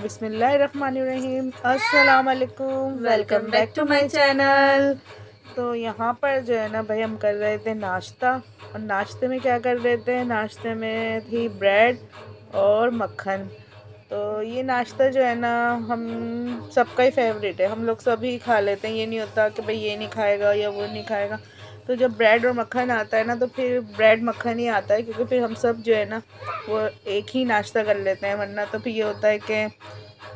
बिस्मिल्लाहिर्रहमानिर्रहीम। अस्सलाम वालेकुम, welcome back to my channel. तो यहाँ पर जो है ना भाई, हम कर रहे थे नाश्ता। और नाश्ते में क्या कर रहे थे, नाश्ते में थी ब्रेड और मक्खन। तो ये नाश्ता जो है ना हम सबका ही फेवरेट है, हम लोग सभी खा लेते हैं। ये नहीं होता कि भाई ये नहीं खाएगा या वो नहीं खाएगा। तो जब ब्रेड और मक्खन आता है ना, तो फिर ब्रेड मक्खन ही आता है, क्योंकि फिर हम सब जो है ना वो एक ही नाश्ता कर लेते हैं। वरना तो फिर ये होता है कि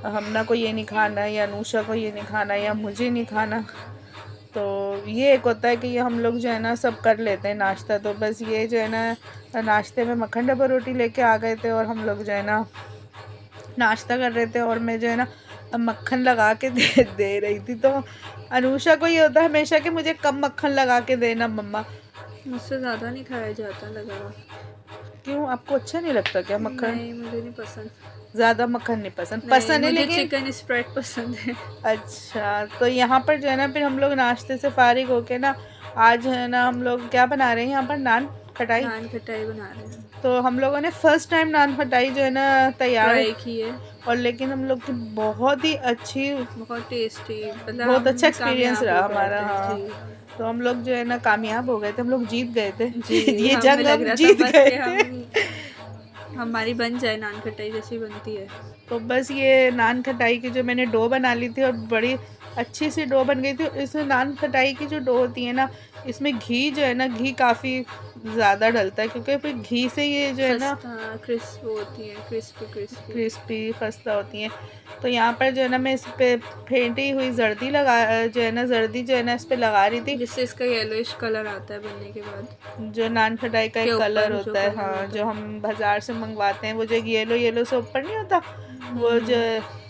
हमना को ये नहीं खाना, या अनुषा को ये नहीं खाना, या मुझे नहीं खाना। तो ये एक होता है कि ये हम लोग जो है ना सब कर लेते हैं नाश्ता। तो बस ये जो है ना नाश्ते में मक्खन डब्बा रोटी लेके आ गए थे, और हम लोग जो है ना नाश्ता कर रहे थे। और मैं जो है ना मक्खन लगा के दे रही थी। तो अनुषा को ये होता है हमेशा कि मुझे कम मक्खन लगा के देना मम्मा। मुझसे ज़्यादा नहीं खाया जाता लगा। क्यों, आपको अच्छा नहीं लगता क्या मक्खन? नहीं, मुझे नहीं पसंद। ज़्यादा मक्खन नहीं पसंद? नहीं, पसंद है मुझे लेकिन चिकन स्प्रेड पसंद है। अच्छा, तो यहाँ पर जो है ना फिर हम लोग नाश्ते से फारिग होके ना, आज है ना हम लोग क्या बना रहे हैं यहाँ पर, नान खटाई। नान खटाई बना रहे हैं। तो हम लोगों ने फर्स्ट टाइम नान खटाई जो है ना तैयार ट्राई की है, और लेकिन हम लोग की बहुत ही अच्छी, बहुत टेस्टी, मतलब बहुत हम अच्छा एक्सपीरियंस कामयाब रहा हो गए हमारा। थे। हाँ, जी तो हम लोग जो है ना कामयाब हो गए थे, हम लोग जीत गए थे। जी ये हमें जंग लग हम रहा था जीत बस गए कि थे। हमारी बन जाए नान खटाई जैसी बनती है। तो बस ये नान खटाई की जो मैंने डो बना ली थी, और बड़ी अच्छी सी डो बन गई थी। इस नान खटाई की जो डो होती है ना, इसमें घी जो है ना, घी काफ़ी ज़्यादा डलता है, क्योंकि फिर घी से ये जो है ना क्रिस्प होती है, क्रिस्पी क्रिस्पी खस्ता होती हैं। तो यहाँ पर जो है ना मैं इस पे फेंटी हुई जर्दी लगा जो है ना जर्दी जो है ना इस पे लगा रही थी, जिससे इसका येलोइश कलर आता है बनने के बाद। जो नान खटाई का के एक कलर ऊपर जो होता है। कलर हाँ, होता जो है। हम बाज़ार से मंगवाते हैं, वो जो येलो येलो से ऊपर नहीं होता, वो जो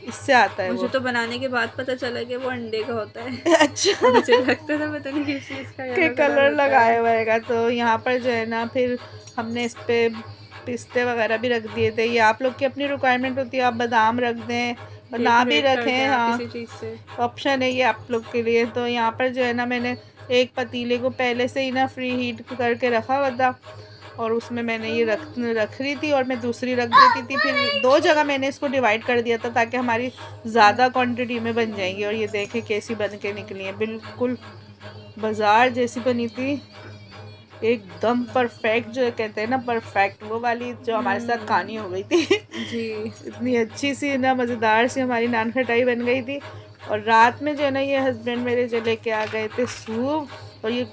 इससे आता है मुझे वो। तो बनाने के बाद पता चला कि वो अंडे का होता है। अच्छा मुझे लगता था पता नहीं किस चीज़ का के येलो कलर कलर होता है। लगाया हुआ। तो यहाँ पर जो है ना फिर हमने इस पे पिस्ते वगैरह भी रख दिए थे। ये आप लोग की अपनी रिक्वायरमेंट होती है, आप बादाम रख दें और ना भी डेकोरेट कर दें रखें। आप हाँ, किसी चीज़ से। ऑप्शन है ये आप लोग के लिए। तो यहाँ पर जो है ना मैंने एक पतीले को पहले से ही ना फ्री हीट करके रखा हुआ था, और उसमें मैंने ये रख रही थी, और मैं दूसरी रख देती थी। फिर दो जगह मैंने इसको डिवाइड कर दिया था, ताकि हमारी ज़्यादा क्वांटिटी में बन जाएंगी। और ये देखें कैसी बन के निकली है, बिल्कुल बाज़ार जैसी बनी थी, एकदम परफेक्ट। जो कहते हैं ना परफेक्ट, वो वाली जो हमारे साथ कहानी हो गई थी। जी इतनी अच्छी सी ना मज़ेदार सी हमारी नान खटाई बन गई थी। और रात में जो है ना ये हस्बैंड मेरे जो लेके आ गए थे सूप, और ये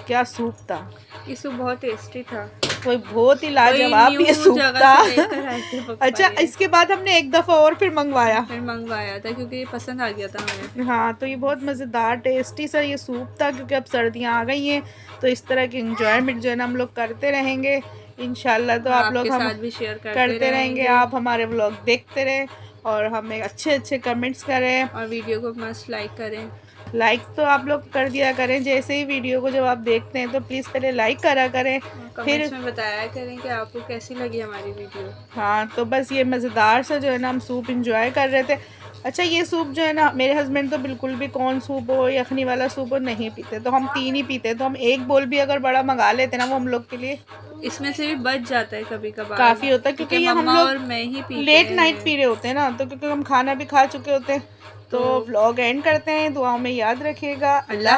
क्या सूप था, ये सूप बहुत टेस्टी था। कोई बहुत ही कोई लाजवाब न्यू ये सूप जगह था। से लेकर आए थे पप्पा अच्छा, ये। इसके बाद हमने एक दफ़ा और फिर मंगवाया। फिर मंगवाया था क्योंकि ये पसंद आ गया था हमें। हाँ, तो ये बहुत मज़ेदार टेस्टी सा ये सूप था, क्योंकि अब सर्दियाँ आ गई हैं, तो इस तरह की इंजॉयमेंट जो है ना हम लोग करते रहेंगे इंशाल्लाह। तो आप लोग आपके हम साथ भी शेयर करते रहेंगे, रहेंगे। आप हमारे व्लॉग देखते रहें, और हमें अच्छे अच्छे कमेंट्स करें। और वीडियो को मस्त लाइक करें। लाइक तो आप लोग कर दिया करें, जैसे ही वीडियो को जब आप देखते हैं तो प्लीज़ पहले लाइक करा करें, फिर कमेंट्स में बताया करें कि आपको कैसी लगी हमारी वीडियो। हाँ। तो बस ये मज़ेदार सा जो है ना हम सूप इंजॉय कर रहे थे। अच्छा, ये सूप जो है ना मेरे हस्बैंड तो बिल्कुल भी कौन सूप हो, यखनी वाला सूप हो नहीं पीते, तो हम तीन ही पीते। तो हम एक बोल भी अगर बड़ा मंगा लेते ना, वो हम लोग के लिए इसमें से भी बच जाता है कभी कभार, काफ़ी होता है, क्योंकि ये हम मम्मा लोग और मैं ही पीते लेट नाइट हैं। पी रहे होते हैं ना, तो क्योंकि हम खाना भी खा चुके होते हैं। तो व्लॉग एंड करते हैं, दुआओं में याद रखिएगा। अल्लाह।